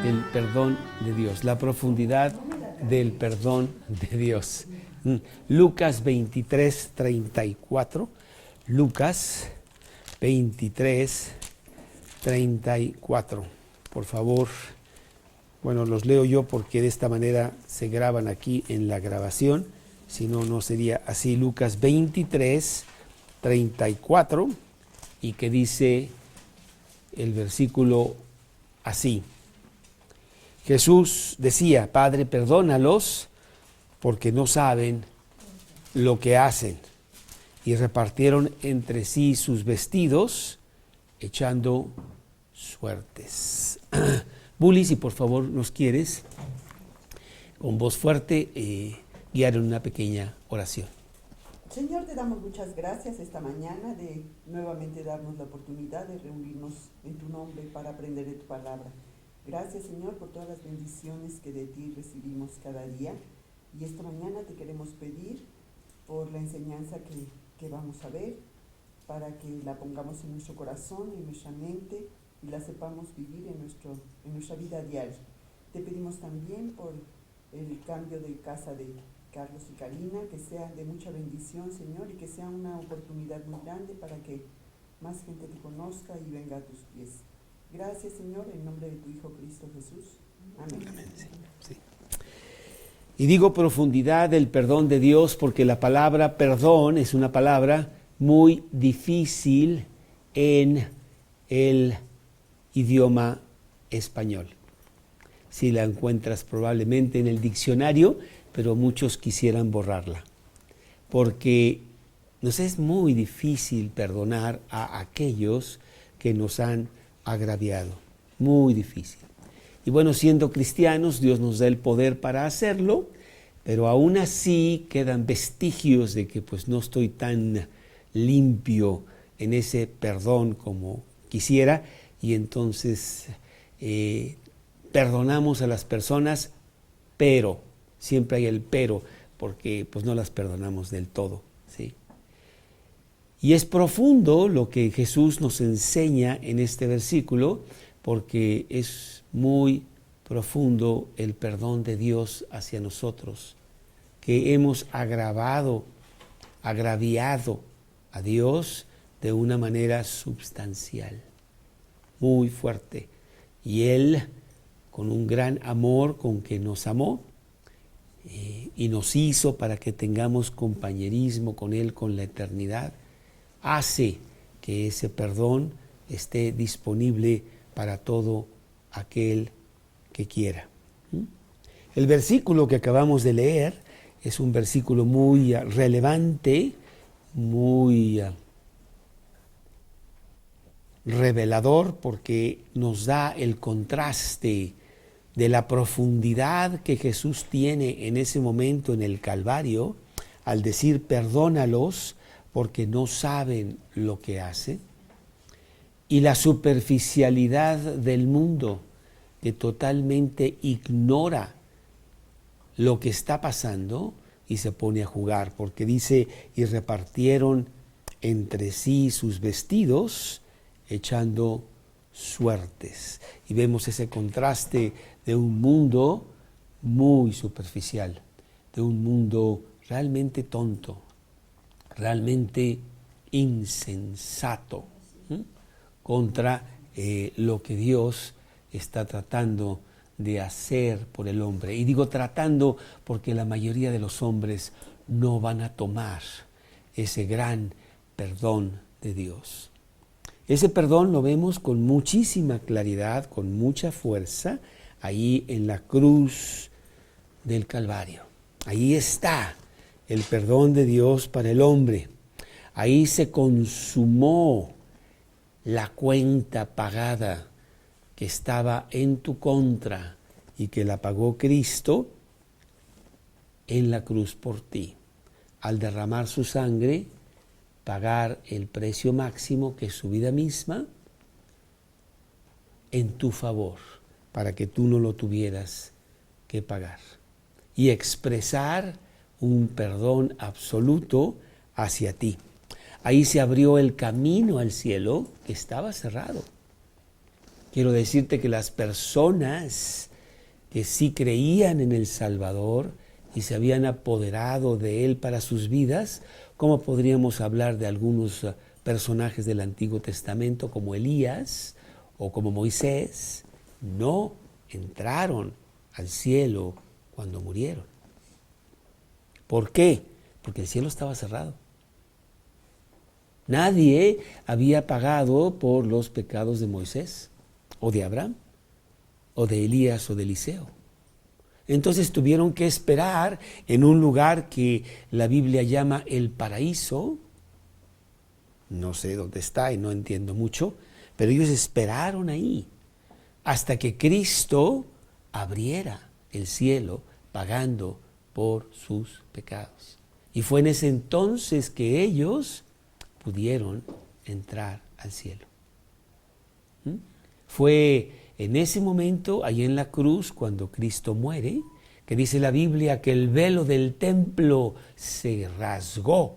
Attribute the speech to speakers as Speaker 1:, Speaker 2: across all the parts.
Speaker 1: del perdón de Dios, la profundidad del perdón de Dios. Lucas 23, 34. Lucas 23, 34. Por favor, bueno, los leo yo porque de esta manera se graban aquí en la grabación, si no, no sería así. Lucas 23, 34, y que dice el versículo así. Jesús decía: Padre, perdónalos porque no saben lo que hacen. Y repartieron entre sí sus vestidos, echando suertes. Bully, si por favor nos quieres, con voz fuerte, guiar en una pequeña oración.
Speaker 2: Señor, te damos muchas gracias esta mañana de nuevamente darnos la oportunidad de reunirnos en tu nombre para aprender de tu palabra. Gracias, Señor, por todas las bendiciones que de ti recibimos cada día. Y esta mañana te queremos pedir por la enseñanza que vamos a ver, para que la pongamos en nuestro corazón, en nuestra mente, y la sepamos vivir en nuestra vida diaria. Te pedimos también por el cambio de casa de Carlos y Karina, que sea de mucha bendición, Señor, y que sea una oportunidad muy grande para que más gente te conozca y venga a tus pies. Gracias, Señor, en nombre de tu Hijo Cristo Jesús. Amén.
Speaker 1: Amén. Sí. Y digo profundidad del perdón de Dios porque la palabra perdón es una palabra muy difícil en el idioma español. Si la encuentras probablemente en el diccionario, pero muchos quisieran borrarla, porque nos es muy difícil perdonar a aquellos que nos han agraviado, muy difícil. Y bueno, siendo cristianos, Dios nos da el poder para hacerlo, pero aún así quedan vestigios de que pues no estoy tan limpio en ese perdón como quisiera, y entonces perdonamos a las personas, pero siempre hay el pero, porque pues no las perdonamos del todo, ¿sí? Y es profundo lo que Jesús nos enseña en este versículo, porque es muy profundo el perdón de Dios hacia nosotros, que hemos agraviado a Dios de una manera substancial, muy fuerte. Y Él, con un gran amor con que nos amó, y nos hizo para que tengamos compañerismo con Él, con la eternidad, hace que ese perdón esté disponible para todo aquel que quiera. El versículo que acabamos de leer es un versículo muy relevante, muy revelador, porque nos da el contraste de la profundidad que Jesús tiene en ese momento en el Calvario, al decir perdónalos porque no saben lo que hacen, y la superficialidad del mundo que totalmente ignora lo que está pasando y se pone a jugar, porque dice, y repartieron entre sí sus vestidos, echando suertes. Y vemos ese contraste de un mundo muy superficial, de un mundo realmente tonto, realmente insensato, contra lo que Dios está tratando de hacer por el hombre. Y digo tratando porque la mayoría de los hombres no van a tomar ese gran perdón de Dios. Ese perdón lo vemos con muchísima claridad, con mucha fuerza, ahí en la cruz del Calvario. Ahí está el perdón de Dios para el hombre. Ahí se consumó la cuenta pagada que estaba en tu contra y que la pagó Cristo en la cruz por ti. Al derramar su sangre, pagar el precio máximo, que es su vida misma, en tu favor, para que tú no lo tuvieras que pagar. Y expresar un perdón absoluto hacia ti. Ahí se abrió el camino al cielo que estaba cerrado, quiero decirte que las personas que sí creían en el Salvador y se habían apoderado de Él para sus vidas, ¿cómo podríamos hablar de algunos personajes del Antiguo Testamento como Elías o como Moisés? No entraron al cielo cuando murieron. ¿Por qué? Porque el cielo estaba cerrado. Nadie había pagado por los pecados de Moisés, o de Abraham, o de Elías, o de Eliseo. Entonces tuvieron que esperar en un lugar que la Biblia llama el paraíso. No sé dónde está y no entiendo mucho, pero ellos esperaron ahí hasta que Cristo abriera el cielo pagando por sus pecados. Y fue en ese entonces que ellos pudieron entrar al cielo. Fue en ese momento, ahí en la cruz, cuando Cristo muere, que dice la Biblia que el velo del templo se rasgó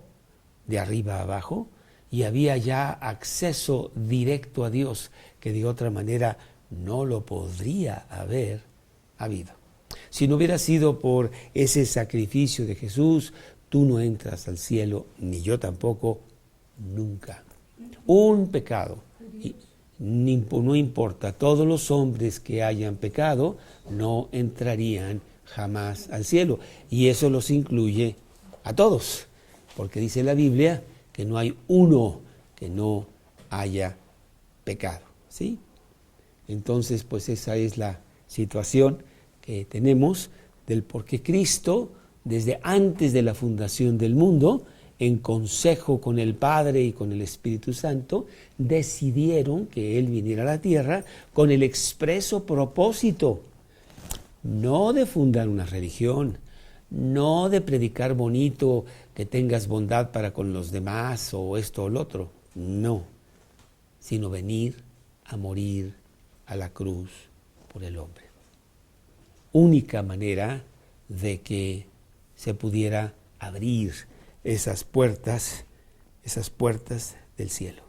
Speaker 1: de arriba a abajo y había ya acceso directo a Dios, que de otra manera no lo podría haber habido. Si no hubiera sido por ese sacrificio de Jesús, tú no entras al cielo, ni yo tampoco, nunca. Un pecado, y no importa, todos los hombres que hayan pecado no entrarían jamás al cielo. Y eso los incluye a todos, porque dice la Biblia que no hay uno que no haya pecado, ¿sí? Entonces, pues esa es la situación que tenemos del por qué Cristo, desde antes de la fundación del mundo, en consejo con el Padre y con el Espíritu Santo, decidieron que Él viniera a la tierra con el expreso propósito, no de fundar una religión, no de predicar bonito, que tengas bondad para con los demás o esto o lo otro, no, sino venir a morir a la cruz por el hombre. Única manera de que se pudiera abrir esas puertas del cielo.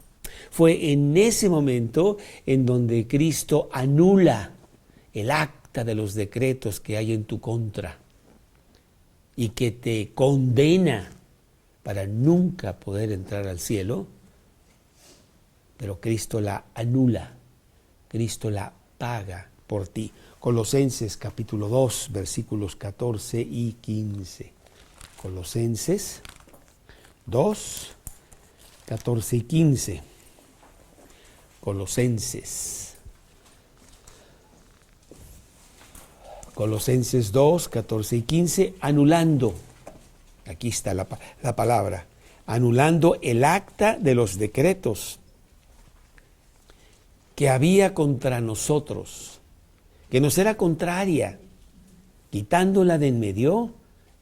Speaker 1: Fue en ese momento en donde Cristo anula el acta de los decretos que hay en tu contra y que te condena para nunca poder entrar al cielo, pero Cristo la anula, Cristo la paga por ti. Colosenses capítulo 2, versículos 14 y 15. Colosenses 2, 14 y 15. Colosenses 2, 14 y 15, anulando, aquí está la palabra, anulando el acta de los decretos que había contra nosotros, que nos era contraria, quitándola de en medio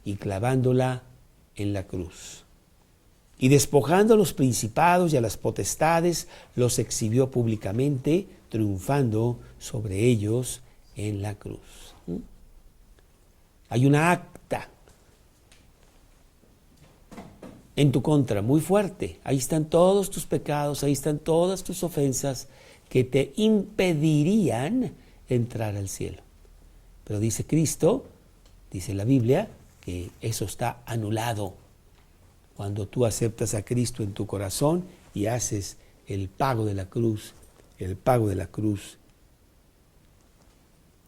Speaker 1: y clavándola en la cruz. Y despojando a los principados y a las potestades, los exhibió públicamente, triunfando sobre ellos en la cruz. Hay una acta en tu contra muy fuerte. Ahí están todos tus pecados, ahí están todas tus ofensas que te impedirían entrar al cielo. Pero dice Cristo, dice la Biblia, que eso está anulado cuando tú aceptas a Cristo en tu corazón y haces el pago de la cruz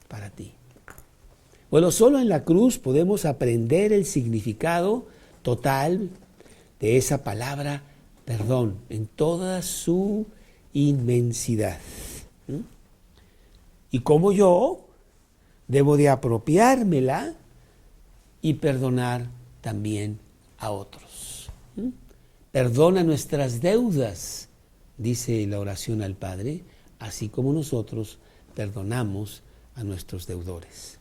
Speaker 1: para ti. Bueno, solo en la cruz podemos aprender el significado total de esa palabra perdón en toda su inmensidad. Y cómo yo debo de apropiármela y perdonar también a otros. Perdona nuestras deudas, dice la oración al Padre, así como nosotros perdonamos a nuestros deudores.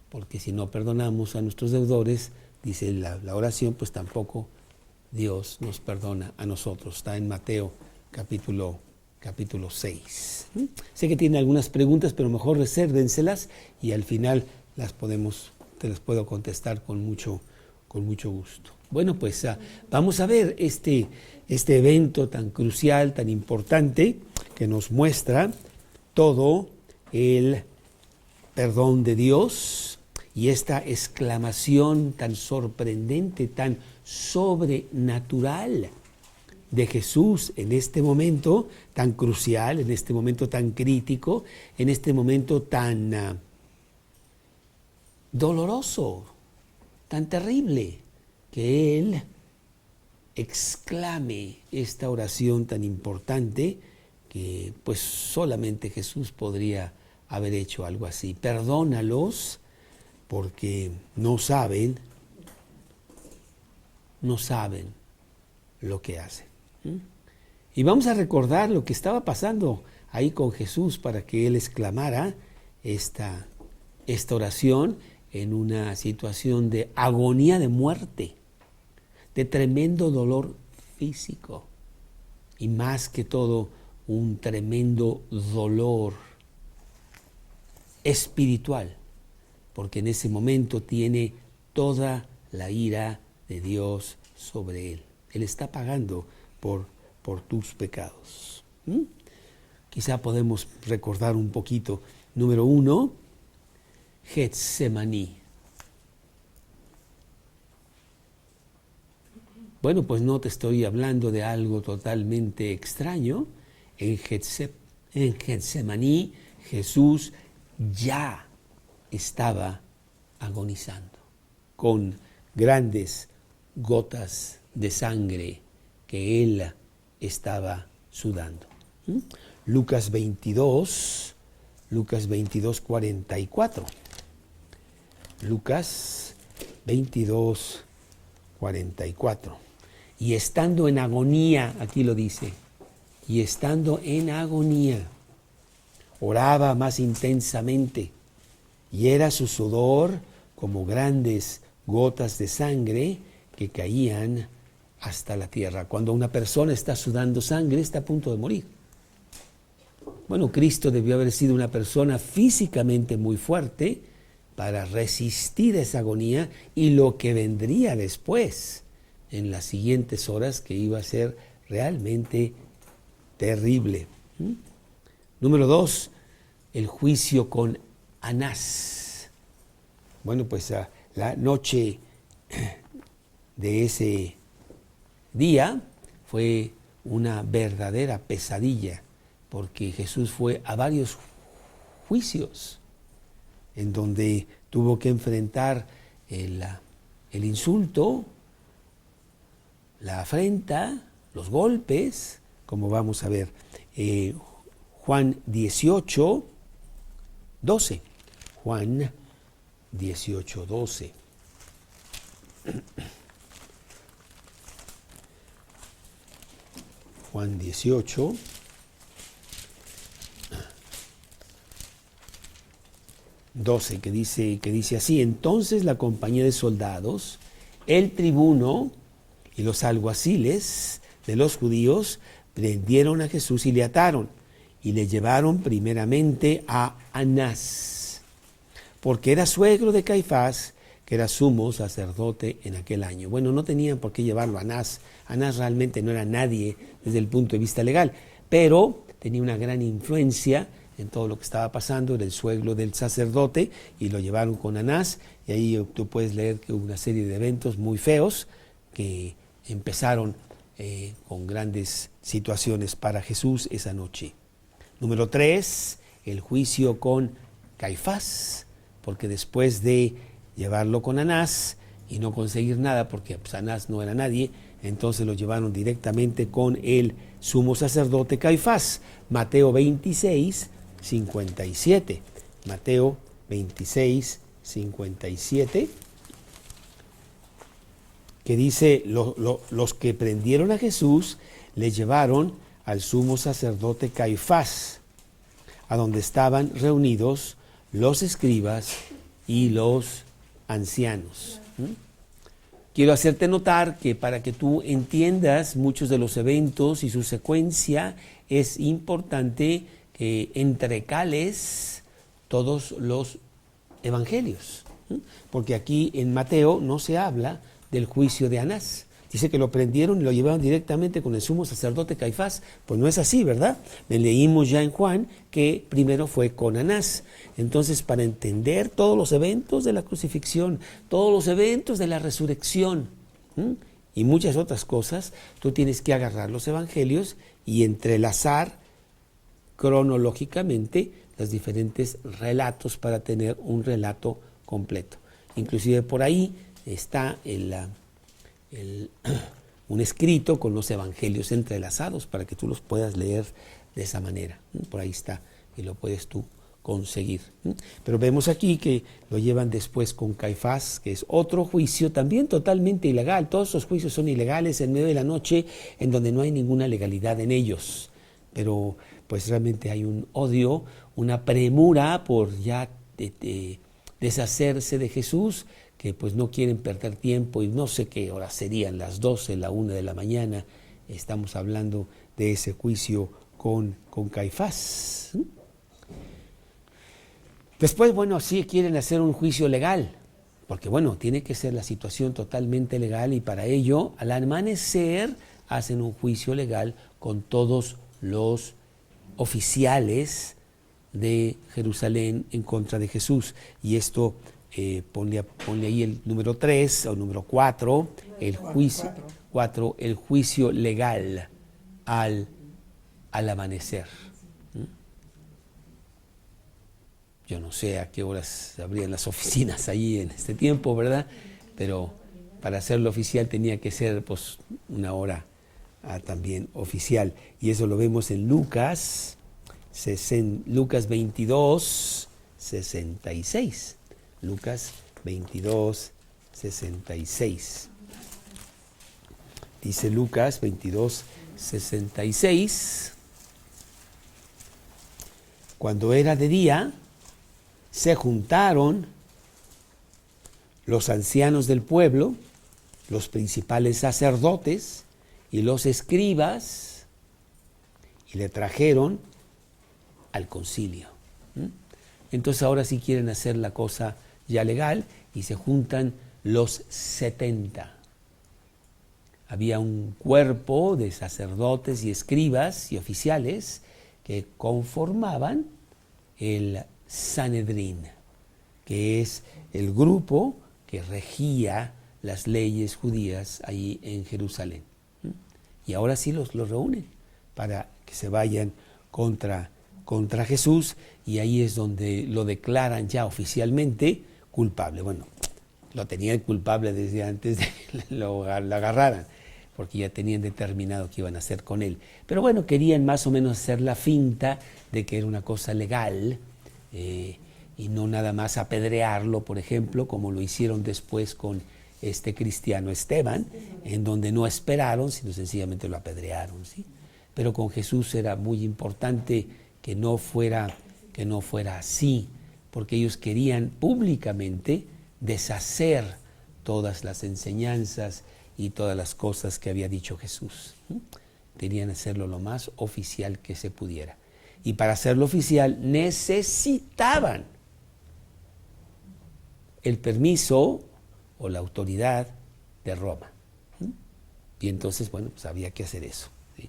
Speaker 1: Porque si no perdonamos a nuestros deudores, dice la oración, pues tampoco Dios nos perdona a nosotros. Está en Mateo capítulo 6. Sé que tiene algunas preguntas, pero mejor resérvenselas y al final te las puedo contestar con mucho gusto. Bueno, pues vamos a ver este evento tan crucial, tan importante, que nos muestra todo el perdón de Dios y esta exclamación tan sorprendente, tan sobrenatural de Jesús en este momento tan crucial, en este momento tan crítico, en este momento tan doloroso, tan terrible, que Él exclame esta oración tan importante que pues solamente Jesús podría haber hecho algo así. Perdónalos porque no saben lo que hacen. Y vamos a recordar lo que estaba pasando ahí con Jesús para que Él exclamara esta oración en una situación de agonía de muerte, de tremendo dolor físico y más que todo un tremendo dolor espiritual, porque en ese momento tiene toda la ira de Dios sobre él. Él está pagando por tus pecados. Quizá podemos recordar un poquito. Número 1, Getsemaní. Bueno, pues no te estoy hablando de algo totalmente extraño. En Getsemaní Jesús ya estaba agonizando con grandes gotas de sangre que él estaba sudando. Lucas 22, 44. Lucas 22, 44. Y estando en agonía, aquí lo dice, y estando en agonía, oraba más intensamente, y era su sudor como grandes gotas de sangre que caían hasta la tierra. Cuando una persona está sudando sangre, está a punto de morir. Bueno, Cristo debió haber sido una persona físicamente muy fuerte para resistir esa agonía y lo que vendría después, en las siguientes horas, que iba a ser realmente terrible. Número 2, el juicio con Anás. Bueno, pues la noche de ese día fue una verdadera pesadilla, porque Jesús fue a varios juicios en donde tuvo que enfrentar el insulto, la afrenta, los golpes, como vamos a ver. Juan 18, 12. Juan 18, 12. Juan 18, 12, que dice así: entonces la compañía de soldados, el tribuno y los alguaciles de los judíos prendieron a Jesús y le ataron y le llevaron primeramente a Anás, porque era suegro de Caifás, que era sumo sacerdote en aquel año. Bueno, no tenían por qué llevarlo a Anás. Anás realmente no era nadie desde el punto de vista legal, pero tenía una gran influencia en todo lo que estaba pasando, era el suegro del sacerdote, y lo llevaron con Anás, y ahí tú puedes leer que hubo una serie de eventos muy feos que empezaron con grandes situaciones para Jesús esa noche. Número 3, el juicio con Caifás, porque después de llevarlo con Anás y no conseguir nada, porque pues, Anás no era nadie, entonces lo llevaron directamente con el sumo sacerdote Caifás. Mateo 26, 57. Mateo 26, 57. Que dice, los que prendieron a Jesús le llevaron al sumo sacerdote Caifás, a donde estaban reunidos los escribas y los ancianos. Quiero hacerte notar que para que tú entiendas muchos de los eventos y su secuencia, es importante que entrecales todos los evangelios, porque aquí en Mateo no se habla del juicio de Anás. Dice que lo prendieron y lo llevaron directamente con el sumo sacerdote Caifás. Pues no es así, ¿verdad? Leímos ya en Juan que primero fue con Anás. Entonces, para entender todos los eventos de la crucifixión, todos los eventos de la resurrección, y muchas otras cosas, tú tienes que agarrar los evangelios y entrelazar cronológicamente los diferentes relatos para tener un relato completo. Inclusive por ahí está un escrito con los evangelios entrelazados para que tú los puedas leer de esa manera. Por ahí está y lo puedes tú conseguir. Pero vemos aquí que lo llevan después con Caifás, que es otro juicio también totalmente ilegal. Todos esos juicios son ilegales en medio de la noche, en donde no hay ninguna legalidad en ellos. Pero pues realmente hay un odio, una premura por ya deshacerse de Jesús, que pues no quieren perder tiempo y no sé qué horas serían, las 12, la 1 de la mañana. Estamos hablando de ese juicio con Caifás. Después, bueno, sí quieren hacer un juicio legal, porque bueno, tiene que ser la situación totalmente legal y para ello, al amanecer, hacen un juicio legal con todos los oficiales de Jerusalén en contra de Jesús. Y esto, ponle ahí el número 3 o número 4, el juicio legal al amanecer. Yo no sé a qué horas abrían las oficinas ahí en este tiempo, ¿verdad? Pero para hacerlo oficial tenía que ser pues una hora también oficial. Y eso lo vemos en Lucas 22, 66. Lucas 22, 66. Dice Lucas 22, 66. Cuando era de día, se juntaron los ancianos del pueblo, los principales sacerdotes y los escribas, y le trajeron al concilio. Entonces ahora sí quieren hacer la cosa ya legal y se juntan los 70. Había un cuerpo de sacerdotes y escribas y oficiales que conformaban el Sanedrín, que es el grupo que regía las leyes judías ahí en Jerusalén. Y ahora sí los reúnen para que se vayan contra Jesús, y ahí es donde lo declaran ya oficialmente culpable. Bueno, lo tenían culpable desde antes de que lo agarraran, porque ya tenían determinado qué iban a hacer con él. Pero bueno, querían más o menos hacer la finta de que era una cosa legal, y no nada más apedrearlo, por ejemplo, como lo hicieron después con este cristiano Esteban, en donde no esperaron, sino sencillamente lo apedrearon, ¿sí? Pero con Jesús era muy importante que no fuera así, porque ellos querían públicamente deshacer todas las enseñanzas y todas las cosas que había dicho Jesús. Querían hacerlo lo más oficial que se pudiera. Y para hacerlo oficial necesitaban el permiso o la autoridad de Roma. Y entonces, bueno, pues había que hacer eso, ¿sí?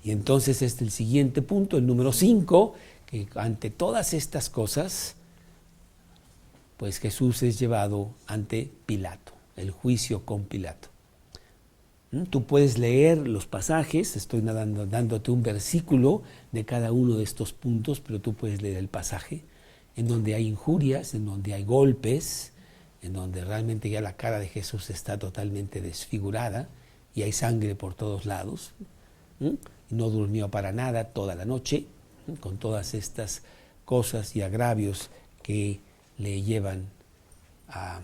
Speaker 1: Y entonces el siguiente punto, el número 5, que ante todas estas cosas, pues Jesús es llevado ante Pilato, el juicio con Pilato. Tú puedes leer los pasajes, estoy dándote un versículo de cada uno de estos puntos, pero tú puedes leer el pasaje en donde hay injurias, en donde hay golpes, en donde realmente ya la cara de Jesús está totalmente desfigurada y hay sangre por todos lados. No durmió para nada toda la noche, con todas estas cosas y agravios que le llevan a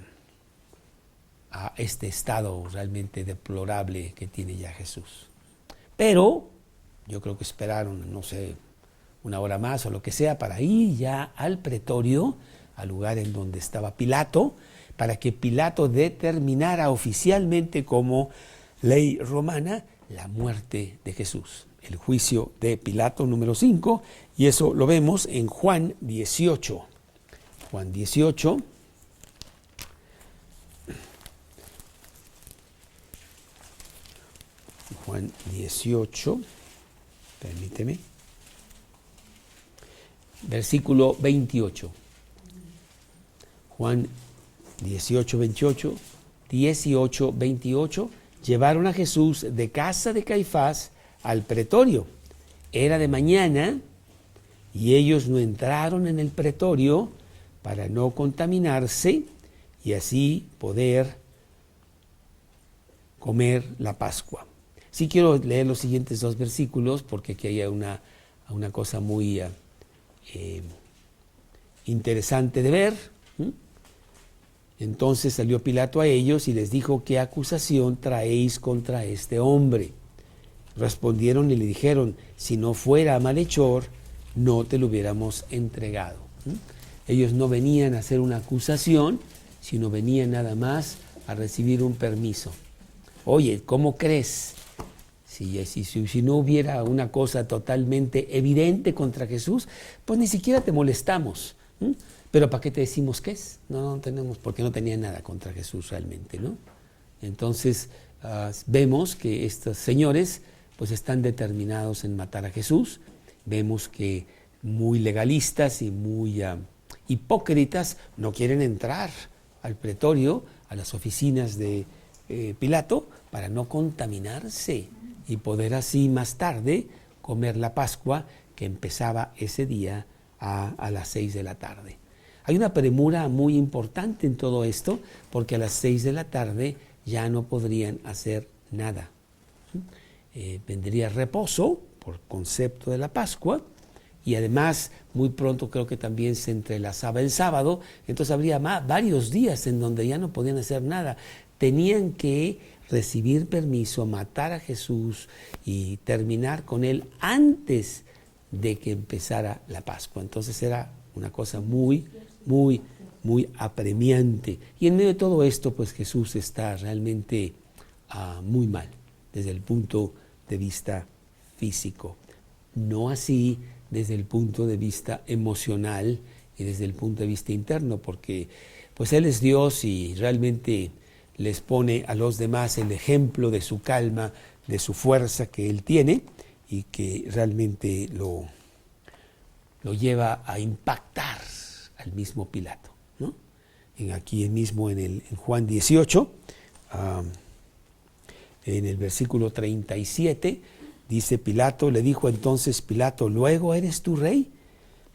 Speaker 1: este estado realmente deplorable que tiene ya Jesús. Pero yo creo que esperaron, no sé, una hora más o lo que sea, para ir ya al pretorio, al lugar en donde estaba Pilato, para que Pilato determinara oficialmente como ley romana la muerte de Jesús. El juicio de Pilato número 5, y eso lo vemos en Juan 18. Juan 18. Juan 18, permíteme, versículo 28. Juan 18, 28, 18, 28, llevaron a Jesús de casa de Caifás al pretorio. Era de mañana y ellos no entraron en el pretorio para no contaminarse y así poder comer la Pascua. Sí quiero leer los siguientes dos versículos porque aquí hay una cosa muy interesante de ver. Entonces salió Pilato a ellos y les dijo: ¿qué acusación traéis contra este hombre? Respondieron y le dijeron: si no fuera malhechor, no te lo hubiéramos entregado. Ellos no venían a hacer una acusación, sino venían nada más a recibir un permiso. Oye, ¿cómo crees? Si no hubiera una cosa totalmente evidente contra Jesús, pues ni siquiera te molestamos. Pero ¿para qué te decimos qué es? No tenemos, porque no tenía nada contra Jesús realmente, ¿no? Entonces vemos que estos señores pues están determinados en matar a Jesús. Vemos que muy legalistas y muy hipócritas no quieren entrar al pretorio, a las oficinas de Pilato, para no contaminarse y poder así más tarde comer la Pascua que empezaba ese día a las 6 de la tarde. Hay una premura muy importante en todo esto, porque a las 6 de la tarde ya no podrían hacer nada. Vendría reposo por concepto de la Pascua, y además muy pronto creo que también se entrelazaba el sábado, entonces habría varios días en donde ya no podían hacer nada. Tenían que recibir permiso, matar a Jesús y terminar con él antes de que empezara la Pascua. Entonces era una cosa muy apremiante. Y en medio de todo esto, pues Jesús está realmente muy mal desde el punto de vista físico. No así desde el punto de vista emocional y desde el punto de vista interno, porque pues Él es Dios y realmente les pone a los demás el ejemplo de su calma, de su fuerza que Él tiene y que realmente lo lleva a impactar al mismo Pilato, ¿no? Aquí mismo en Juan 18, en el versículo 37, dice Pilato, le dijo entonces Pilato: ¿luego eres tú rey?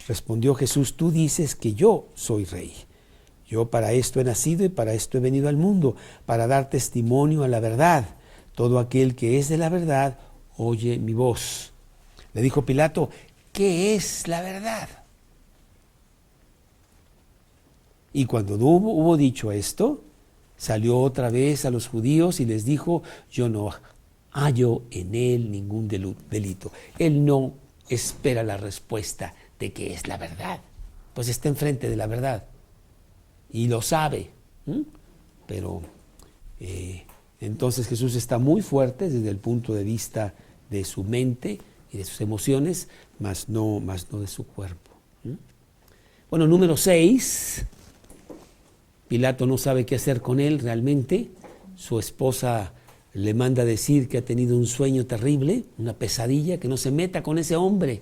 Speaker 1: Respondió Jesús: tú dices que yo soy rey. Yo para esto he nacido y para esto he venido al mundo, para dar testimonio a la verdad. Todo aquel que es de la verdad oye mi voz. Le dijo Pilato: ¿qué es la verdad? Y cuando hubo dicho esto, salió otra vez a los judíos y les dijo: yo no hallo en él ningún delito. Él no espera la respuesta de qué es la verdad, pues está enfrente de la verdad y lo sabe. Pero entonces Jesús está muy fuerte desde el punto de vista de su mente y de sus emociones, más no de su cuerpo. Bueno, número 6, Pilato no sabe qué hacer con él realmente. Su esposa le manda a decir que ha tenido un sueño terrible, una pesadilla, que no se meta con ese hombre,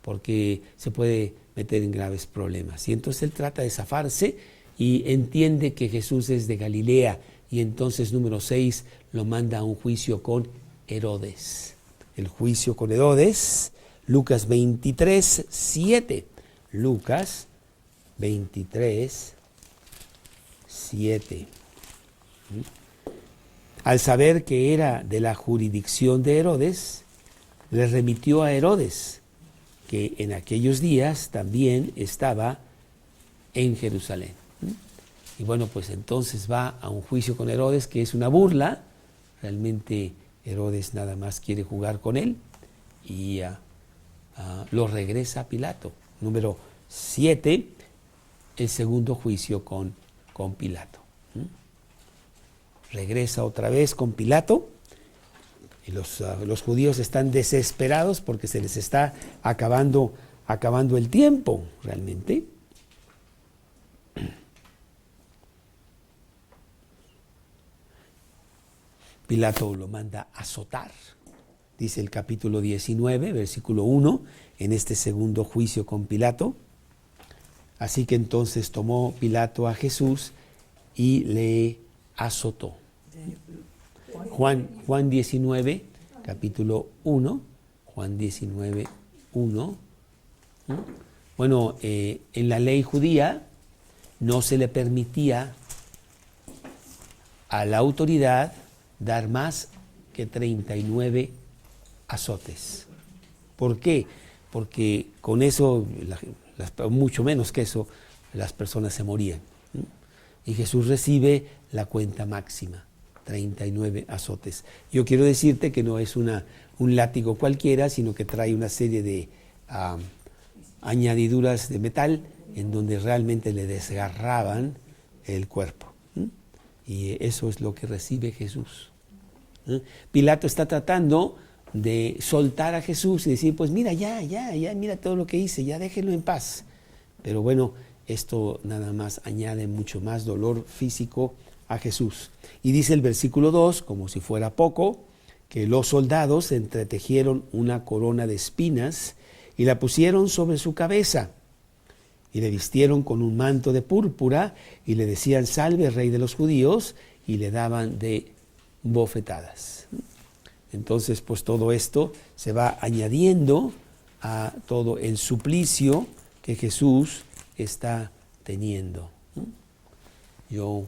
Speaker 1: porque se puede meter en graves problemas. Y entonces él trata de zafarse y entiende que Jesús es de Galilea, y entonces número 6 lo manda a un juicio con Herodes. El juicio con Herodes, Lucas 23, 7. Lucas 23, 7. Al saber que era de la jurisdicción de Herodes, le remitió a Herodes, que en aquellos días también estaba en Jerusalén. Y bueno, pues entonces va a un juicio con Herodes, que es una burla. Realmente Herodes nada más quiere jugar con él y lo regresa a Pilato. Número 7, el segundo juicio con Pilato. Regresa otra vez con Pilato y los judíos están desesperados porque se les está acabando el tiempo realmente. Pilato lo manda a azotar. Dice el capítulo 19, versículo 1, en este segundo juicio con Pilato. Así que entonces tomó Pilato a Jesús y le azotó. Juan 19, capítulo 1, Juan 19, 1. Bueno, en la ley judía no se le permitía a la autoridad dar más que 39 azotes. ¿Por qué? Porque con eso, mucho menos que eso, las personas se morían. Y Jesús recibe la cuenta máxima, 39 azotes. Yo quiero decirte que no es un látigo cualquiera, sino que trae una serie de añadiduras de metal en donde realmente le desgarraban el cuerpo. Y eso es lo que recibe Jesús. Pilato está tratando de soltar a Jesús y decir, pues mira, ya, mira todo lo que hice, ya déjenlo en paz. Pero bueno, esto nada más añade mucho más dolor físico a Jesús. Y dice el versículo 2, como si fuera poco, que los soldados entretejieron una corona de espinas y la pusieron sobre su cabeza. Y le vistieron con un manto de púrpura y le decían, salve, rey de los judíos, y le daban de bofetadas. Entonces, pues todo esto se va añadiendo a todo el suplicio que Jesús está teniendo. Yo,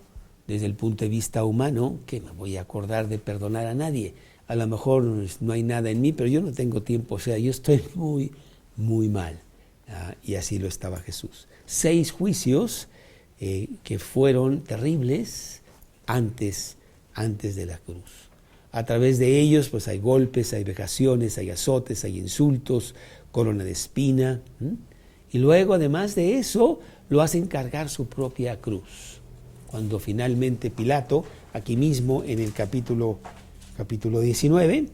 Speaker 1: desde el punto de vista humano, que me voy a acordar de perdonar a nadie. A lo mejor no hay nada en mí, pero yo no tengo tiempo, o sea, yo estoy muy, muy mal. Y así lo estaba Jesús. 6 juicios que fueron terribles antes de la cruz. A través de ellos pues hay golpes, hay vejaciones, hay azotes, hay insultos, corona de espina. Y luego además de eso lo hacen cargar su propia cruz. Cuando finalmente Pilato, aquí mismo en el capítulo 19,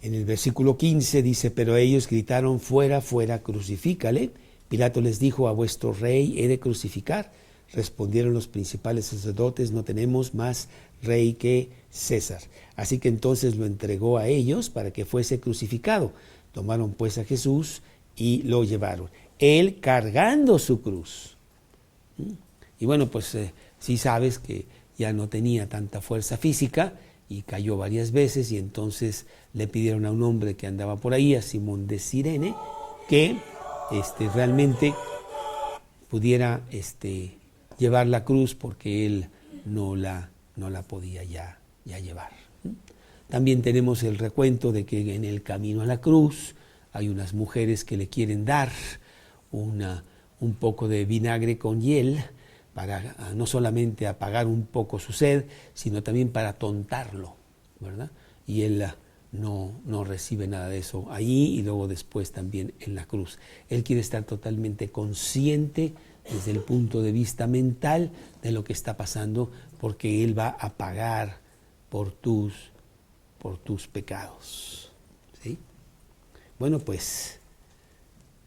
Speaker 1: en el versículo 15 dice, pero ellos gritaron, fuera, fuera, crucifícale. Pilato les dijo, a vuestro rey he de crucificar. Respondieron los principales sacerdotes, no tenemos más rey que César. Así que entonces lo entregó a ellos para que fuese crucificado. Tomaron pues a Jesús y lo llevaron, él cargando su cruz. Y bueno, pues sí sabes que ya no tenía tanta fuerza física y cayó varias veces, y entonces le pidieron a un hombre que andaba por ahí, a Simón de Cirene, que realmente pudiera llevar la cruz, porque él no la podía ya llevar. También tenemos el recuento de que en el camino a la cruz hay unas mujeres que le quieren dar un poco de vinagre con hiel para no solamente apagar un poco su sed, sino también para tontarlo, ¿verdad? Y él no recibe nada de eso ahí, y luego después también en la cruz. Él quiere estar totalmente consciente desde el punto de vista mental de lo que está pasando, porque él va a pagar por tus pecados. ¿Sí? Bueno, pues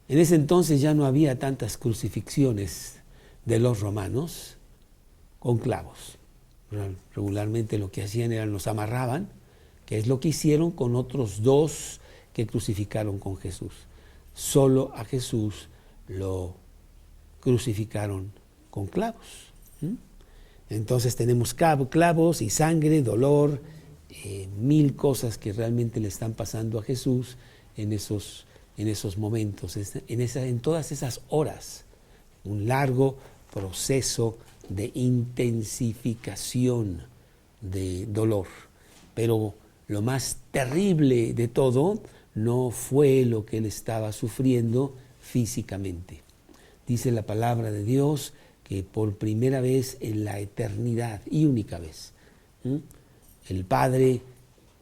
Speaker 1: en ese entonces ya no había tantas crucifixiones de los romanos con clavos. Regularmente lo que hacían era los amarraban, que es lo que hicieron con otros 2 que crucificaron con Jesús. Solo a Jesús lo crucificaron con clavos. Entonces tenemos clavos y sangre, dolor, 1000 cosas que realmente le están pasando a Jesús en esos momentos, en todas esas horas. Un largo proceso de intensificación de dolor. Pero lo más terrible de todo no fue lo que él estaba sufriendo físicamente. Dice la palabra de Dios que por primera vez en la eternidad, y única vez, el Padre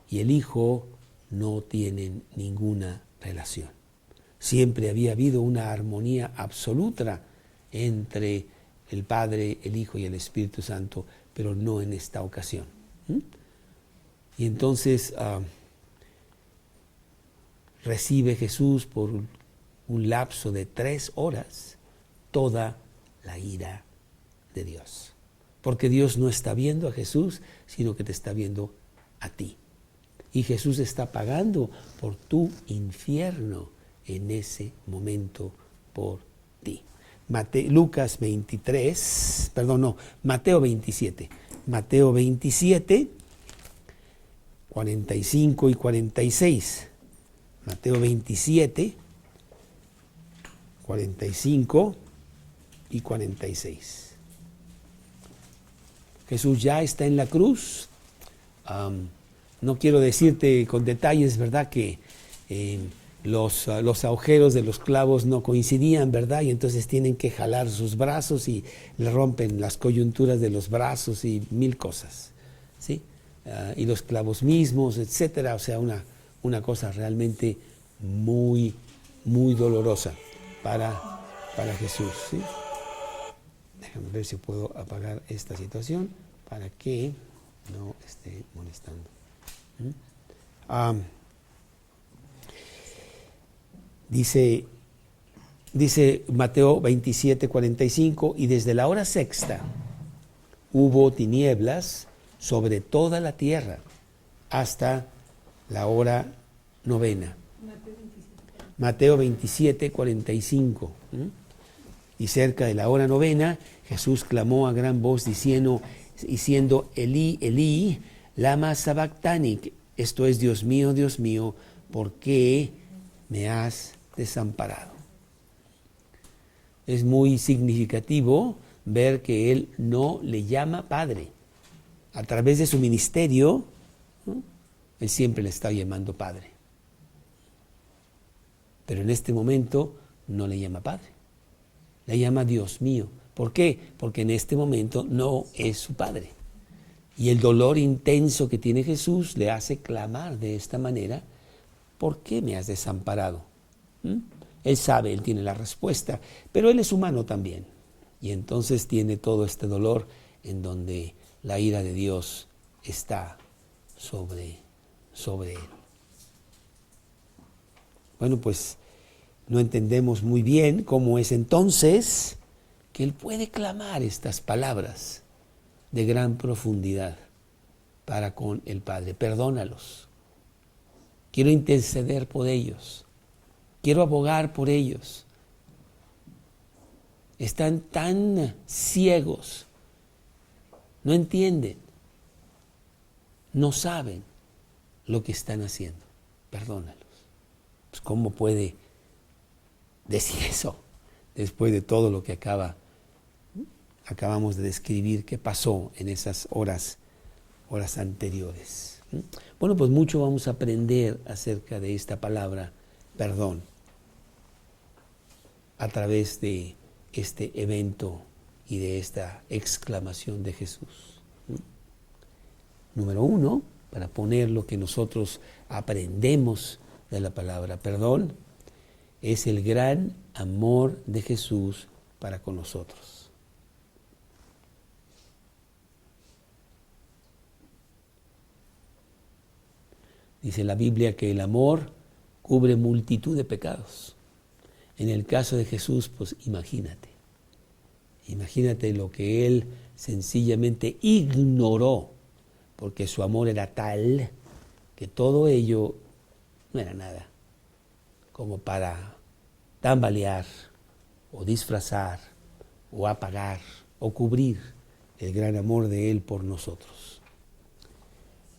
Speaker 1: y el Hijo no tienen ninguna relación. Siempre había habido una armonía absoluta entre el Padre, el Hijo y el Espíritu Santo, pero no en esta ocasión. Y entonces recibe Jesús por un lapso de 3 horas toda la ira de Dios. Porque Dios no está viendo a Jesús, sino que te está viendo a ti. Y Jesús está pagando por tu infierno en ese momento por ti. Mateo 27. Mateo 27, 45 y 46. Mateo 27, 45 y 46. Jesús ya está en la cruz. No quiero decirte con detalles, ¿verdad?, que los agujeros de los clavos no coincidían, ¿verdad? Y entonces tienen que jalar sus brazos y le rompen las coyunturas de los brazos y mil cosas, ¿sí? Y los clavos mismos, etcétera. O sea, una cosa realmente muy, muy dolorosa para Jesús, ¿sí? Déjame ver si puedo apagar esta situación para que no esté molestando. Dice Mateo 27, 45, y desde la hora sexta hubo tinieblas sobre toda la tierra hasta la hora novena. Mateo 27, 45. Y cerca de la hora novena, Jesús clamó a gran voz diciendo, Elí, Elí, lama sabactani, esto es, Dios mío, ¿por qué me has desamparado? Es muy significativo ver que Él no le llama Padre. A través de su ministerio, ¿no?, Él siempre le está llamando Padre. Pero en este momento no le llama Padre. Le llama Dios mío. ¿Por qué? Porque en este momento no es su Padre. Y el dolor intenso que tiene Jesús le hace clamar de esta manera, ¿por qué me has desamparado? Él sabe, Él tiene la respuesta, pero Él es humano también. Y entonces tiene todo este dolor en donde la ira de Dios está sobre Él. Bueno, pues no entendemos muy bien cómo es entonces que Él puede clamar estas palabras de gran profundidad para con el Padre. Perdónalos. Quiero interceder por ellos. Quiero abogar por ellos. Están tan ciegos. No entienden. No saben lo que están haciendo. Perdónalos. Pues, ¿cómo puede decir eso después de todo lo que acabamos de describir que pasó en esas horas anteriores? Bueno, pues mucho vamos a aprender acerca de esta palabra perdón a través de este evento y de esta exclamación de Jesús. Número 1, para poner lo que nosotros aprendemos de la palabra perdón, es el gran amor de Jesús para con nosotros. Dice la Biblia que el amor cubre multitud de pecados. En el caso de Jesús, pues imagínate lo que Él sencillamente ignoró, porque su amor era tal que todo ello no era nada como para tambalear o disfrazar o apagar o cubrir el gran amor de Él por nosotros.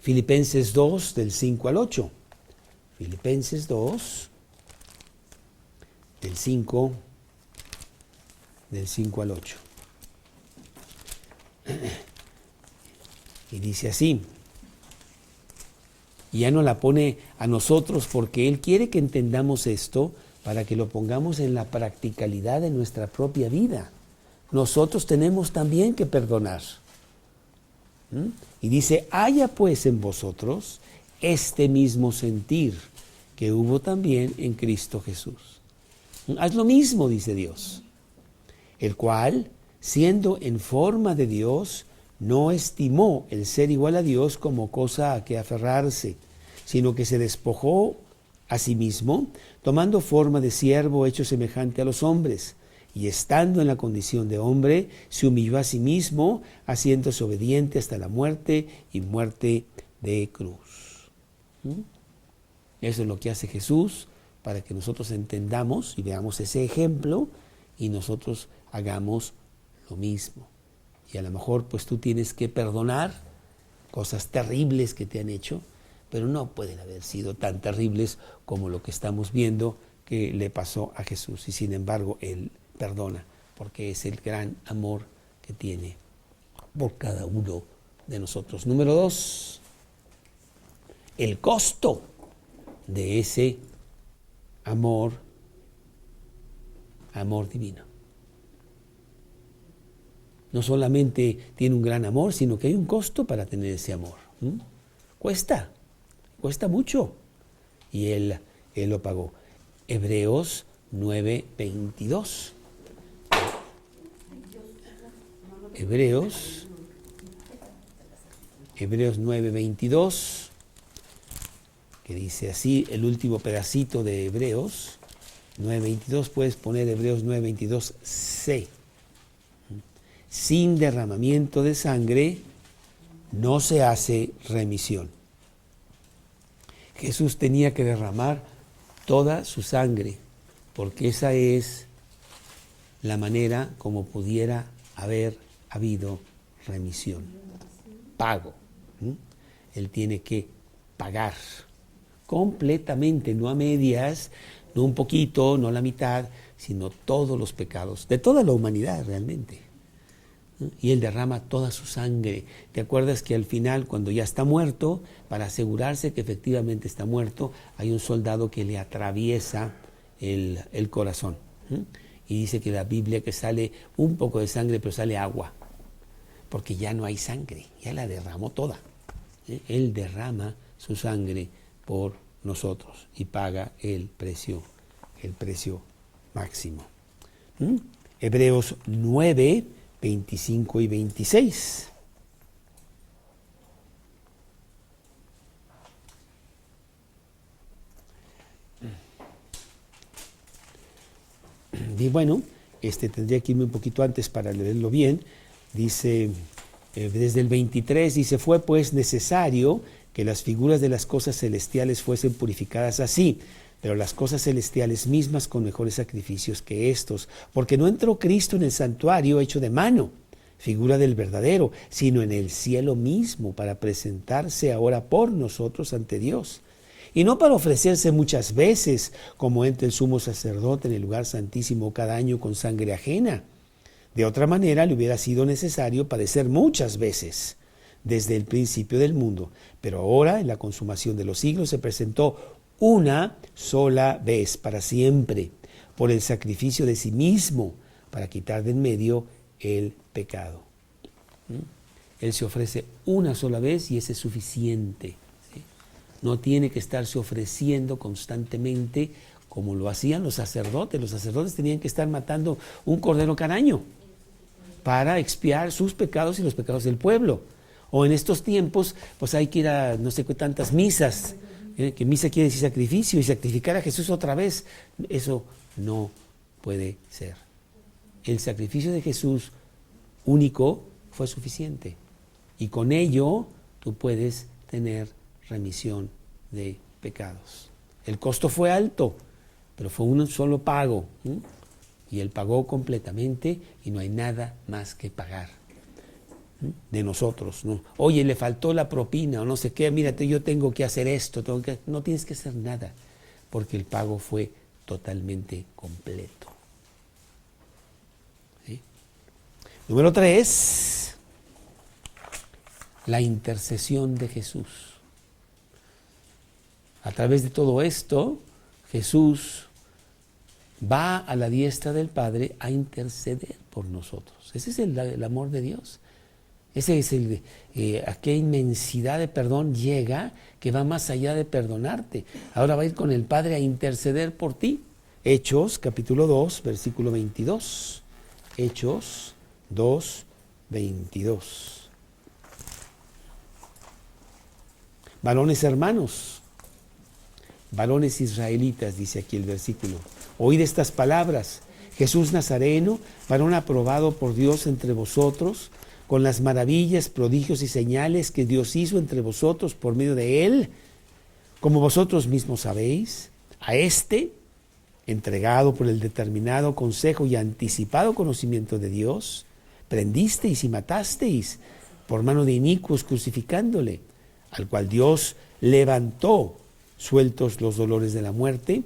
Speaker 1: Filipenses 2, del 5 al 8. Filipenses 2, del 5 al 8. Y dice así, y ya no la pone a nosotros porque Él quiere que entendamos esto para que lo pongamos en la practicalidad de nuestra propia vida. Nosotros tenemos también que perdonar. Y dice, haya pues en vosotros este mismo sentir que hubo también en Cristo Jesús. Haz lo mismo, dice Dios, el cual, siendo en forma de Dios, no estimó el ser igual a Dios como cosa a que aferrarse, sino que se despojó a sí mismo, tomando forma de siervo hecho semejante a los hombres, y estando en la condición de hombre, se humilló a sí mismo, haciéndose obediente hasta la muerte y muerte de cruz. Eso es lo que hace Jesús para que nosotros entendamos y veamos ese ejemplo y nosotros hagamos lo mismo. Y a lo mejor pues tú tienes que perdonar cosas terribles que te han hecho, pero no pueden haber sido tan terribles como lo que estamos viendo que le pasó a Jesús. Y sin embargo, Él perdona, porque es el gran amor que tiene por cada uno de nosotros. Número 2, el costo de ese amor divino. No solamente tiene un gran amor, sino que hay un costo para tener ese amor. Cuesta mucho. Y Él lo pagó. Hebreos 9:22. Hebreos 9:22, que dice así, el último pedacito de Hebreos 9:22, puedes poner Hebreos 9:22c. Sin derramamiento de sangre no se hace remisión. Jesús tenía que derramar toda su sangre, porque esa es la manera como pudiera haber habido remisión. Pago. Él tiene que pagar completamente, no a medias, no un poquito, no la mitad, sino todos los pecados, de toda la humanidad realmente. Y Él derrama toda su sangre. ¿Te acuerdas que al final, cuando ya está muerto, para asegurarse que efectivamente está muerto, hay un soldado que le atraviesa el corazón? Y dice que la Biblia que sale un poco de sangre, pero sale agua, porque ya no hay sangre, ya la derramó toda. Él derrama su sangre por nosotros y paga el precio máximo. Hebreos 9:25 y 26. Y bueno, tendría que irme un poquito antes para leerlo bien. Dice, desde el 23, dice, fue pues necesario que las figuras de las cosas celestiales fuesen purificadas así, pero las cosas celestiales mismas con mejores sacrificios que estos, porque no entró Cristo en el santuario hecho de mano, figura del verdadero, sino en el cielo mismo, para presentarse ahora por nosotros ante Dios. Y no para ofrecerse muchas veces, como entra el sumo sacerdote en el lugar santísimo cada año con sangre ajena. De otra manera le hubiera sido necesario padecer muchas veces desde el principio del mundo, pero ahora en la consumación de los siglos se presentó una sola vez para siempre por el sacrificio de sí mismo para quitar de en medio el pecado. Él se ofrece una sola vez y ese es suficiente. No tiene que estarse ofreciendo constantemente como lo hacían los sacerdotes. Los sacerdotes tenían que estar matando un cordero cada año para expiar sus pecados y los pecados del pueblo. O en estos tiempos, pues hay que ir a no sé qué tantas misas, que misa quiere decir sacrificio, y sacrificar a Jesús otra vez. Eso no puede ser. El sacrificio de Jesús único fue suficiente. Y con ello tú puedes tener remisión de pecados. El costo fue alto, pero fue un solo pago. Y Él pagó completamente y no hay nada más que pagar de nosotros, ¿no? Oye, le faltó la propina o no sé qué, mírate, yo tengo que hacer esto, no tienes que hacer nada, porque el pago fue totalmente completo. ¿Sí? Número 3, la intercesión de Jesús. A través de todo esto, Jesús va a la diestra del Padre a interceder por nosotros. Ese es el amor de Dios. Ese es a qué inmensidad de perdón llega, que va más allá de perdonarte. Ahora va a ir con el Padre a interceder por ti. Hechos, capítulo 2, versículo 22. Hechos 2, 22. Varones hermanos, varones israelitas, dice aquí el versículo, oíd estas palabras. Jesús Nazareno, varón aprobado por Dios entre vosotros, con las maravillas, prodigios y señales que Dios hizo entre vosotros por medio de él, como vosotros mismos sabéis, a este, entregado por el determinado consejo y anticipado conocimiento de Dios, prendisteis y matasteis por mano de inicuos crucificándole, al cual Dios levantó, sueltos los dolores de la muerte,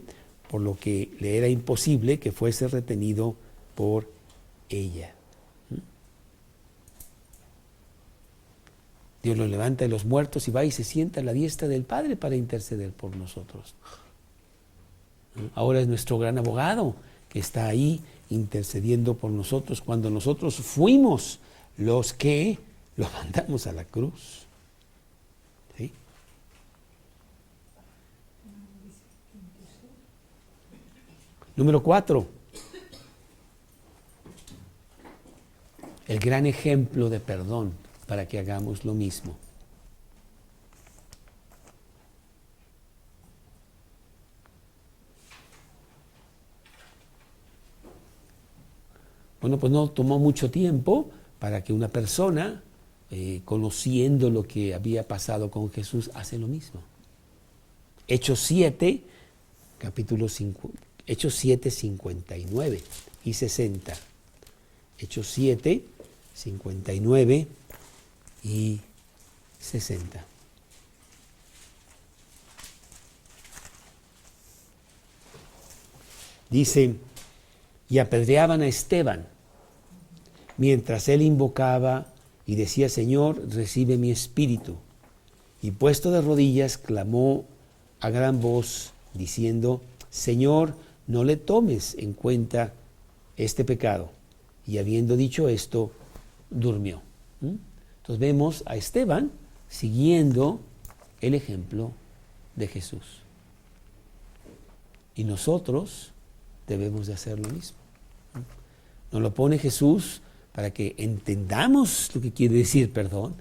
Speaker 1: por lo que le era imposible que fuese retenido por ella. Dios lo levanta de los muertos y va y se sienta a la diestra del Padre para interceder por nosotros. Ahora es nuestro gran abogado que está ahí intercediendo por nosotros cuando nosotros fuimos los que lo mandamos a la cruz. ¿Sí? Número 4. El gran ejemplo de perdón para que hagamos lo mismo. Bueno, pues no tomó mucho tiempo para que una persona, conociendo lo que había pasado con Jesús, hace lo mismo. Hechos 7, capítulo 5, Hechos 7, 59 y 60. Hechos 7, 59 y 60. Dice, y apedreaban a Esteban, mientras él invocaba y decía, Señor, recibe mi espíritu. Y puesto de rodillas, clamó a gran voz, diciendo, Señor, no le tomes en cuenta este pecado. Y habiendo dicho esto, durmió. Entonces vemos a Esteban siguiendo el ejemplo de Jesús. Y nosotros debemos de hacer lo mismo. Nos lo pone Jesús para que entendamos lo que quiere decir perdón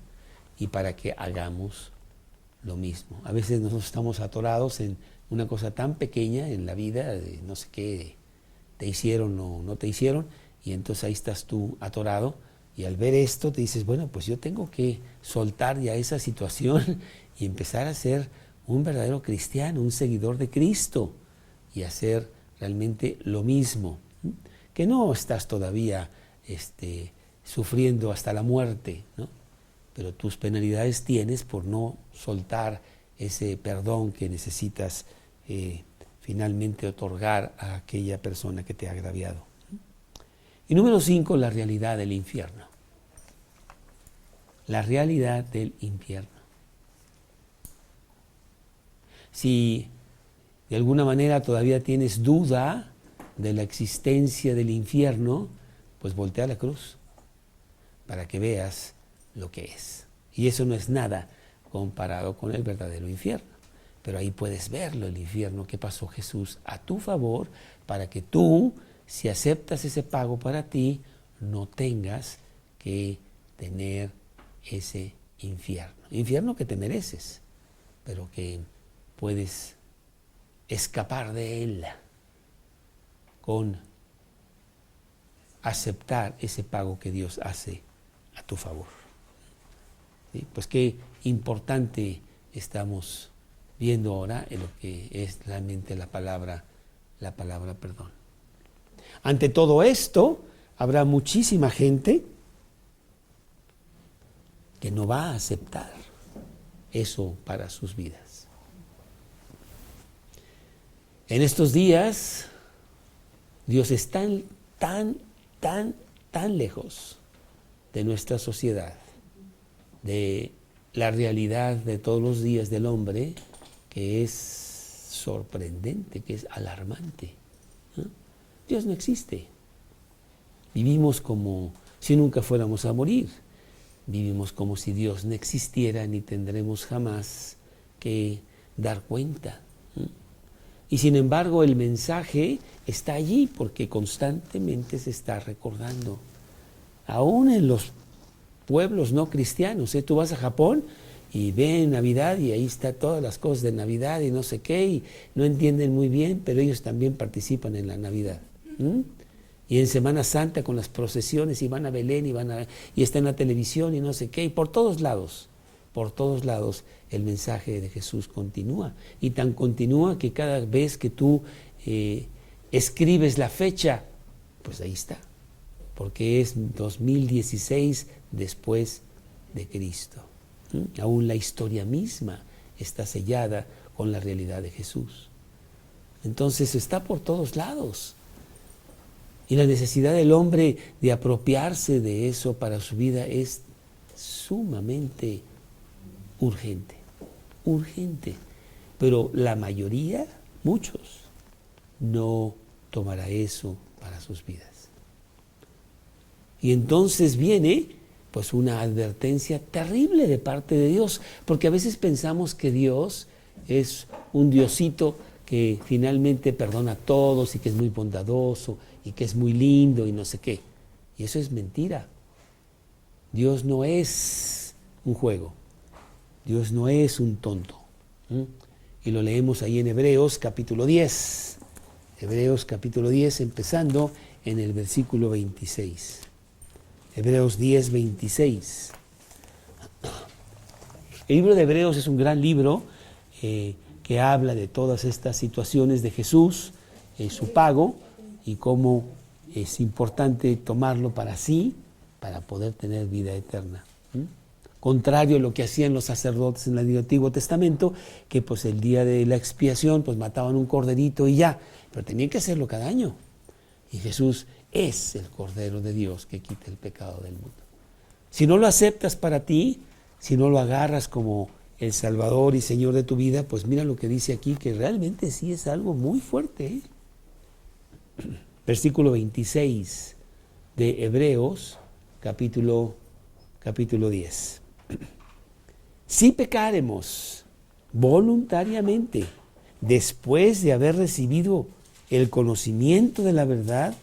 Speaker 1: y para que hagamos lo mismo. A veces nosotros estamos atorados en una cosa tan pequeña en la vida, de no sé qué te hicieron o no te hicieron, y entonces ahí estás tú atorado, y al ver esto te dices, bueno, pues yo tengo que soltar ya esa situación y empezar a ser un verdadero cristiano, un seguidor de Cristo, y hacer realmente lo mismo. Que no estás todavía sufriendo hasta la muerte, ¿no? Pero tus penalidades tienes por no soltar ese perdón que necesitas finalmente otorgar a aquella persona que te ha agraviado. Y número 5, la realidad del infierno. La realidad del infierno. Si de alguna manera todavía tienes duda de la existencia del infierno, pues voltea a la cruz para que veas lo que es. Y eso no es nada comparado con el verdadero infierno. Pero ahí puedes verlo, el infierno que pasó Jesús a tu favor, para que tú, si aceptas ese pago para ti, no tengas que tener ese infierno. Infierno que te mereces, pero que puedes escapar de él con aceptar ese pago que Dios hace a tu favor. ¿Sí? Pues qué importante estamos viendo ahora en lo que es realmente la palabra perdón. Ante todo esto, habrá muchísima gente que no va a aceptar eso para sus vidas. En estos días, Dios es tan lejos de nuestra sociedad, de la realidad de todos los días del hombre, que es sorprendente, que es alarmante. ¿No? Dios no existe. Vivimos como si nunca fuéramos a morir. Vivimos como si Dios no existiera ni tendremos jamás que dar cuenta. Y sin embargo el mensaje está allí porque constantemente se está recordando. Aún en los pueblos no cristianos. Tú vas a Japón y ven Navidad y ahí está todas las cosas de Navidad y no sé qué, y no entienden muy bien, pero ellos también participan en la Navidad. Y en Semana Santa con las procesiones y van a Belén y está en la televisión y no sé qué, y por todos lados el mensaje de Jesús continúa. Y tan continúa que cada vez que tú escribes la fecha, pues ahí está, porque es 2016 después de Cristo. Aún la historia misma está sellada con la realidad de Jesús. Entonces está por todos lados. Y la necesidad del hombre de apropiarse de eso para su vida es sumamente urgente, urgente. Pero la mayoría, muchos, no tomará eso para sus vidas. Y entonces viene pues una advertencia terrible de parte de Dios, porque a veces pensamos que Dios es un Diosito que finalmente perdona a todos y que es muy bondadoso y que es muy lindo y no sé qué. Y eso es mentira. Dios no es un juego. Dios no es un tonto. Y lo leemos ahí en Hebreos capítulo 10. Hebreos capítulo 10, empezando en el versículo 26. Hebreos 10, 26. El libro de Hebreos es un gran libro que habla de todas estas situaciones de Jesús, su pago, y cómo es importante tomarlo para sí, para poder tener vida eterna. Contrario a lo que hacían los sacerdotes en el Antiguo Testamento, que pues el día de la expiación pues mataban un corderito y ya, pero tenían que hacerlo cada año. Y Jesús es el Cordero de Dios que quita el pecado del mundo. Si no lo aceptas para ti, si no lo agarras como el Salvador y Señor de tu vida, pues mira lo que dice aquí, que realmente sí es algo muy fuerte. Versículo 26 de Hebreos, capítulo 10. Si pecaremos voluntariamente después de haber recibido el conocimiento de la verdad,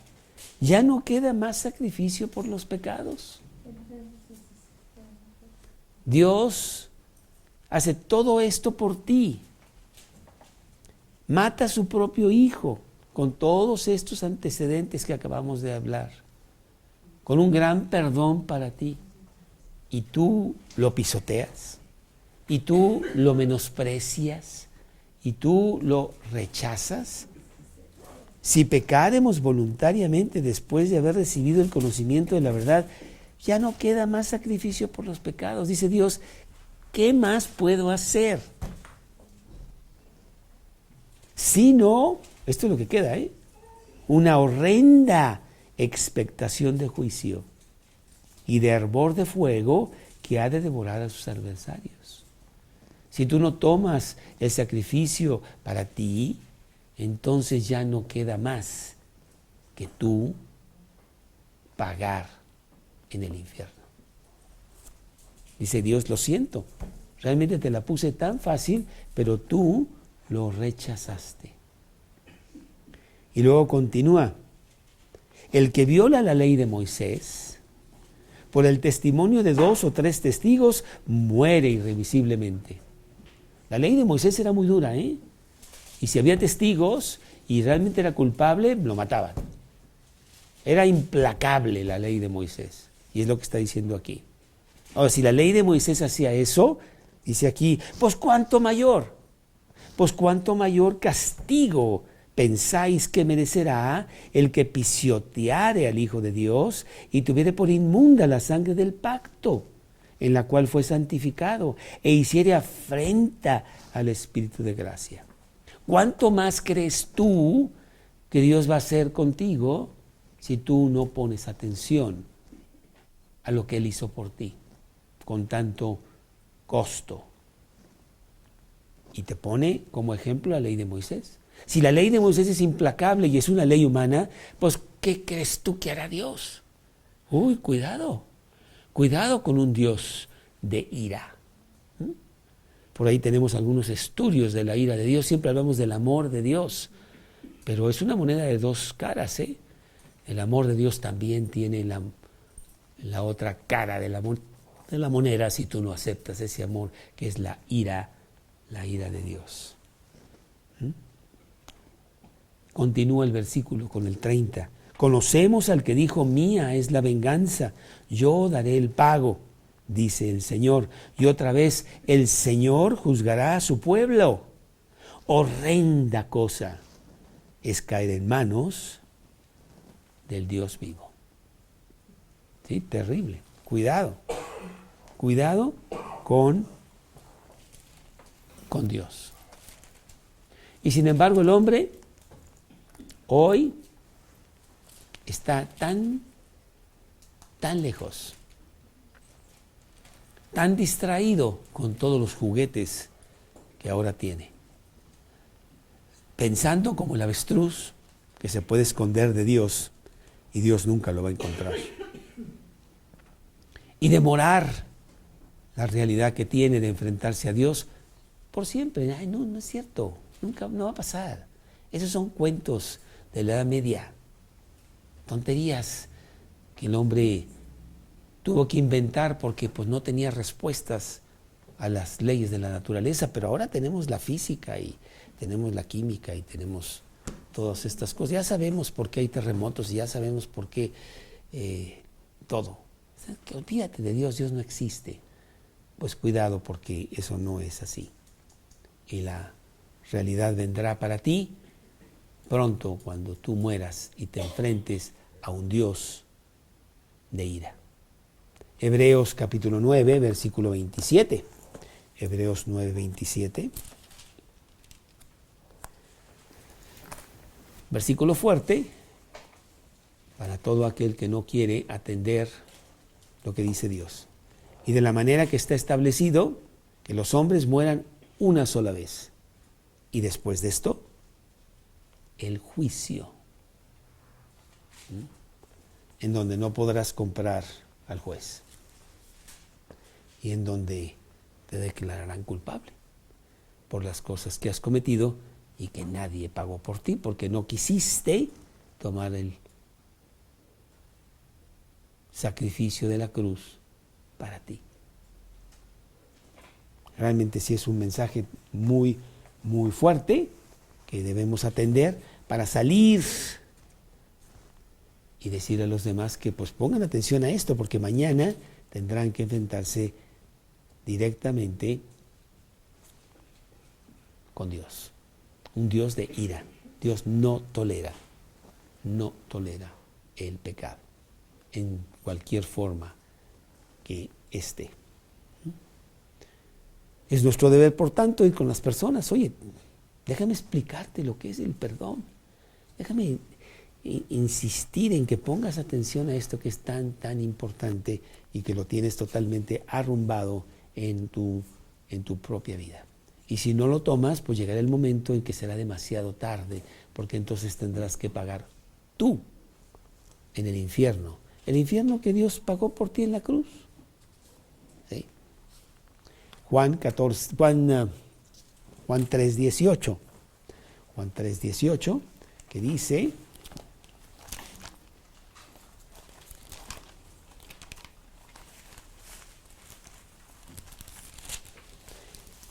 Speaker 1: ya no queda más sacrificio por los pecados. Dios hace todo esto por ti. Mata a su propio Hijo con todos estos antecedentes que acabamos de hablar, con un gran perdón para ti. Y tú lo pisoteas, y tú lo menosprecias, y tú lo rechazas. Si pecaremos voluntariamente después de haber recibido el conocimiento de la verdad, ya no queda más sacrificio por los pecados. Dice Dios, ¿qué más puedo hacer? Sino, esto es lo que queda, una horrenda expectación de juicio y de hervor de fuego que ha de devorar a sus adversarios. Si tú no tomas el sacrificio para ti, entonces ya no queda más que tú pagar en el infierno. Dice Dios, lo siento, realmente te la puse tan fácil, pero tú lo rechazaste. Y luego continúa, el que viola la ley de Moisés, por el testimonio de 2 o 3 testigos, muere irremisiblemente. La ley de Moisés era muy dura, y si había testigos y realmente era culpable, lo mataban. Era implacable la ley de Moisés, y es lo que está diciendo aquí. Ahora, si la ley de Moisés hacía eso, dice aquí, pues cuánto mayor castigo pensáis que merecerá el que pisoteare al Hijo de Dios y tuviere por inmunda la sangre del pacto, en la cual fue santificado, e hiciere afrenta al Espíritu de gracia. ¿Cuánto más crees tú que Dios va a hacer contigo si tú no pones atención a lo que Él hizo por ti con tanto costo? Y te pone como ejemplo la ley de Moisés. Si la ley de Moisés es implacable y es una ley humana, pues ¿qué crees tú que hará Dios? Uy, cuidado con un Dios de ira. Por ahí tenemos algunos estudios de la ira de Dios, siempre hablamos del amor de Dios, pero es una moneda de 2 caras, El amor de Dios también tiene la otra cara de la moneda si tú no aceptas ese amor, que es la ira de Dios. Continúa el versículo con el 30. Conocemos al que dijo, mía es la venganza, yo daré el pago, dice el Señor. Y otra vez, el Señor juzgará a su pueblo. Horrenda cosa es caer en manos del Dios vivo. Sí, terrible. Cuidado. Cuidado con Dios. Y sin embargo el hombre hoy está tan lejos, tan distraído con todos los juguetes que ahora tiene, pensando como el avestruz que se puede esconder de Dios y Dios nunca lo va a encontrar. Y demorar la realidad que tiene de enfrentarse a Dios por siempre. Ay, no es cierto, nunca, no va a pasar. Esos son cuentos de la Edad Media, tonterías que el hombre tuvo que inventar porque pues no tenía respuestas a las leyes de la naturaleza, pero ahora tenemos la física y tenemos la química y tenemos todas estas cosas. Ya sabemos por qué hay terremotos y ya sabemos por qué todo. O sea, que olvídate de Dios, Dios no existe. Pues cuidado porque eso no es así. Y la realidad vendrá para ti pronto cuando tú mueras y te enfrentes a un Dios de ira. Hebreos capítulo 9, versículo 27. Hebreos 9, 27. Versículo fuerte para todo aquel que no quiere atender lo que dice Dios. Y de la manera que está establecido, que los hombres mueran una sola vez. Y después de esto, el juicio. En donde no podrás comprar al juez. Y en donde te declararán culpable por las cosas que has cometido y que nadie pagó por ti, porque no quisiste tomar el sacrificio de la cruz para ti. Realmente sí es un mensaje muy, muy fuerte que debemos atender para salir y decir a los demás que pues pongan atención a esto, porque mañana tendrán que enfrentarse directamente con Dios. Un Dios de ira. Dios no tolera el pecado en cualquier forma que esté. Es nuestro deber, por tanto, ir con las personas. Oye, déjame explicarte lo que es el perdón. Déjame insistir en que pongas atención a esto que es tan importante y que lo tienes totalmente arrumbado en tu propia vida. Y si no lo tomas, pues llegará el momento en que será demasiado tarde, porque entonces tendrás que pagar tú en el infierno. El infierno que Dios pagó por ti en la cruz. ¿Sí? Juan 3:18. Juan 3:18, que dice: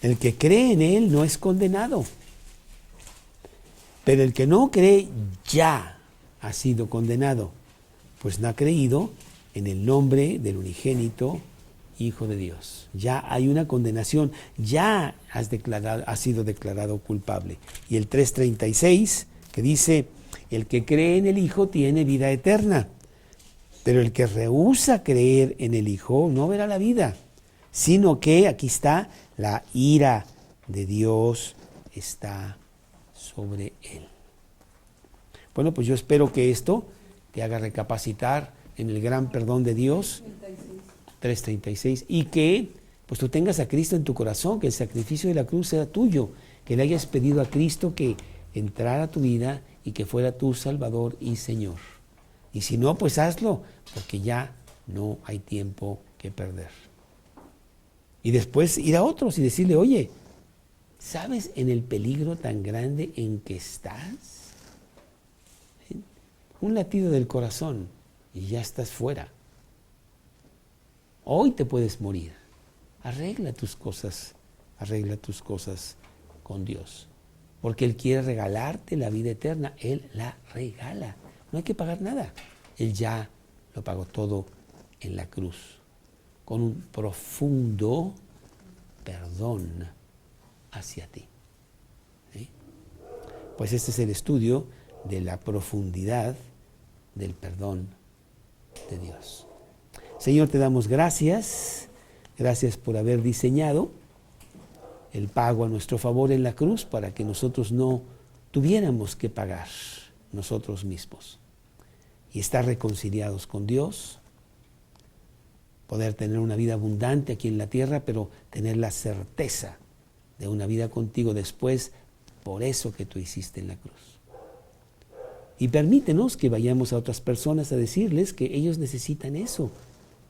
Speaker 1: el que cree en Él no es condenado, pero el que no cree ya ha sido condenado, pues no ha creído en el nombre del unigénito Hijo de Dios. Ya hay una condenación, ya has sido declarado culpable. Y el 3:36, que dice: el que cree en el Hijo tiene vida eterna, pero el que rehúsa creer en el Hijo no verá la vida, sino que, aquí está, la ira de Dios está sobre él. Bueno, pues yo espero que esto te haga recapacitar en el gran perdón de Dios. 3:36, y que pues tú tengas a Cristo en tu corazón, que el sacrificio de la cruz sea tuyo, que le hayas pedido a Cristo que entrara a tu vida y que fuera tu Salvador y Señor. Y si no, pues hazlo, porque ya no hay tiempo que perder. Y después ir a otros y decirle: oye, ¿sabes en el peligro tan grande en que estás? ¿Sí? Un latido del corazón y ya estás fuera. Hoy te puedes morir. Arregla tus cosas con Dios. Porque Él quiere regalarte la vida eterna. Él la regala. No hay que pagar nada. Él ya lo pagó todo en la cruz, con un profundo perdón hacia ti. ¿Sí? Pues este es el estudio de la profundidad del perdón de Dios. Señor, te damos gracias. Gracias por haber diseñado el pago a nuestro favor en la cruz para que nosotros no tuviéramos que pagar nosotros mismos y estar reconciliados con Dios, poder tener una vida abundante aquí en la tierra, pero tener la certeza de una vida contigo después por eso que tú hiciste en la cruz. Y permítenos que vayamos a otras personas a decirles que ellos necesitan eso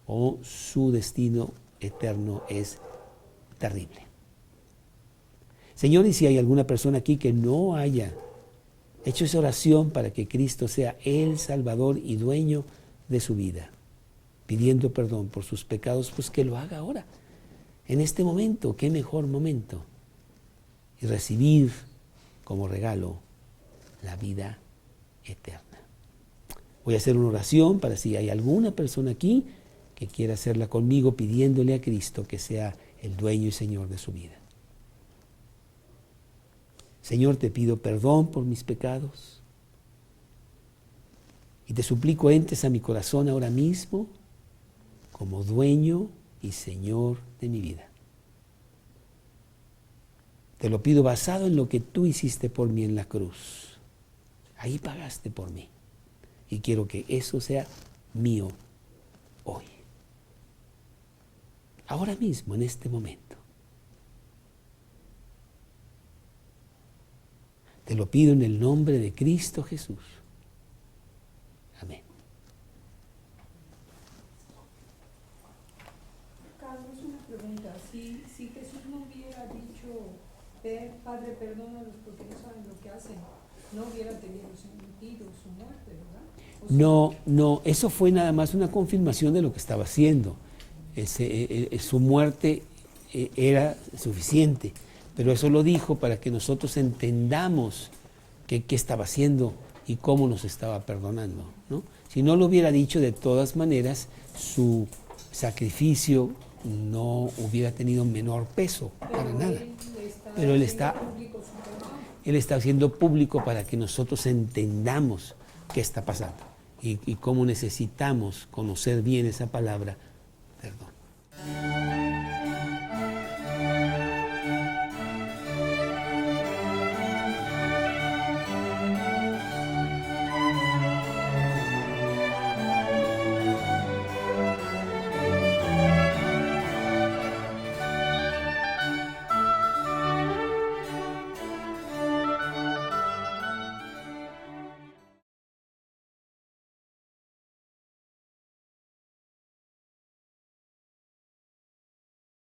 Speaker 1: o su destino eterno es terrible. Señor, y si hay alguna persona aquí que no haya hecho esa oración para que Cristo sea el Salvador y dueño de su vida, pidiendo perdón por sus pecados, pues que lo haga ahora, en este momento. Qué mejor momento, y recibir como regalo la vida eterna. Voy a hacer una oración para si hay alguna persona aquí que quiera hacerla conmigo, pidiéndole a Cristo que sea el dueño y Señor de su vida. Señor, te pido perdón por mis pecados y te suplico entres a mi corazón ahora mismo como dueño y Señor de mi vida. Te lo pido basado en lo que tú hiciste por mí en la cruz. Ahí pagaste por mí y quiero que eso sea mío hoy. Ahora mismo, en este momento. Te lo pido en el nombre de Cristo Jesús. Amén.
Speaker 3: Carlos, una pregunta. Si Jesús no hubiera dicho, Padre, perdónalos porque no saben lo que hacen, no hubiera tenido sentido su muerte, ¿verdad?
Speaker 1: No, eso fue nada más una confirmación de lo que estaba haciendo. Su muerte era suficiente. Pero eso lo dijo para que nosotros entendamos qué estaba haciendo y cómo nos estaba perdonando, ¿no? Si no lo hubiera dicho, de todas maneras, su sacrificio no hubiera tenido menor peso, para nada. Pero él está haciendo público para que nosotros entendamos qué está pasando y cómo necesitamos conocer bien esa palabra, perdón.